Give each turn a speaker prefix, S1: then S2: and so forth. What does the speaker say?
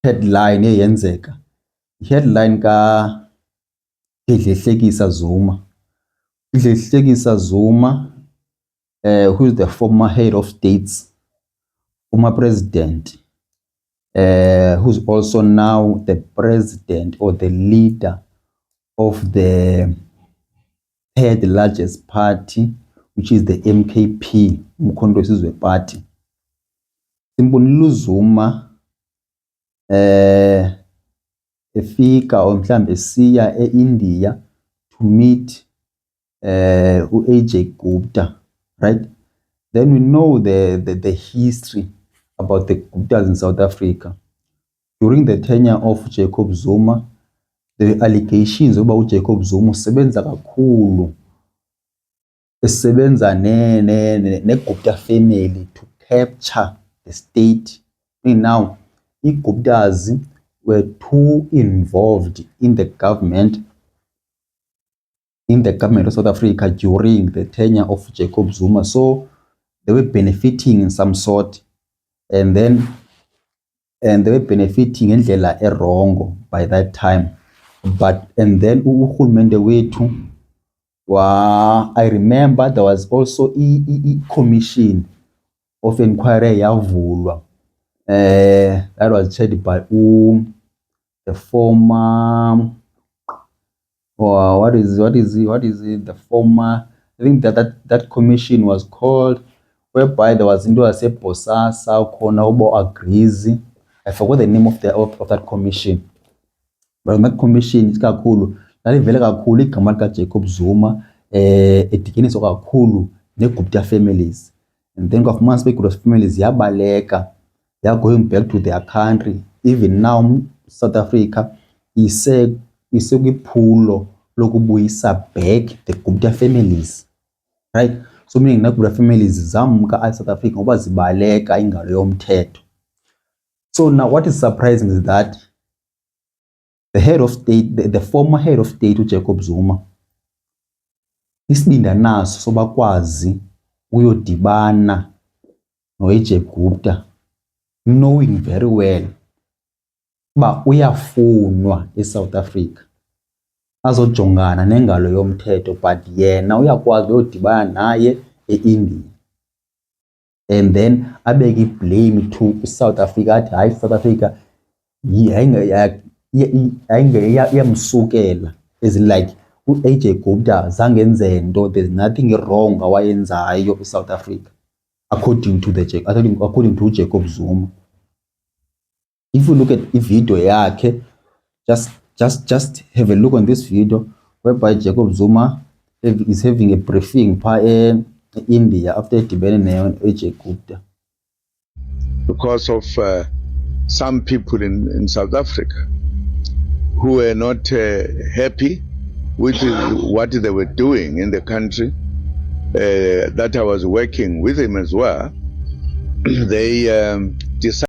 S1: headline eyenzeka. Headline ka Dledlehlekisa Zuma. Dledlehlekisa Zuma, who is the former head of states, former president, who's also now the president or the leader of the third largest party, which is the MKP, Umkhonto weSizwe Party. Simbonile uZuma efika or mhlambe esiya eIndia to meet AJ Gupta, right? Then we know the history about the Guptas in South Africa. During the tenure of Jacob Zuma, the allegations about Jacob Zuma usebenza kakhulu, esebenza ne Gupta family to capture the state. Now, the Guptas were too involved in the government of South Africa during the tenure of Jacob Zuma, so they were benefiting in some sort, and they were benefiting ngendlela wrong by that time. And then uhulumende wethu I remember there was also a commission of inquiry yavulwa, that was chaired by the former, what is it, the former, I think that commission was called, whereby there was into yaseBosasa khona ubo agrees. I forgot the name of that commission, but that commission isikakhulu lalivele kakhulu igama lika Jacob Zuma edikiniswa kakhulu neGupta families, and then kwafumana Gupta families yabaleka, they are going back to their country. Even now South Africa isekwiphulo lokubuyisa back the Gupta families, right? So meaning na Gupta families zamka South Africa ngoba zibaleka ingalo yomthetho. So now what is surprising is that the head of state, the former head of state uJacob Zuma, isibinda naso sobakwazi uyodibana noAJ Gupta, knowing very well ba uyafunwa eSouth Africa azojongana nengalo yomthetho, but yena uyakwazi uyodibana naye eIndia, and then abeke blame to South Africa athi hayi South Africa yamsukela, is like uAJ Gupta zangenze nto, there's nothing wrong awayenzayo eSouth Africa according to Jacob Zuma. If you look at the video yakhe, just have a look on this video whereby Jacob Zuma is having a briefing in India after debating AJ Gupta.
S2: Because of some people in South Africa who were not happy with what they were doing in the country, that I was working with him as well, they decided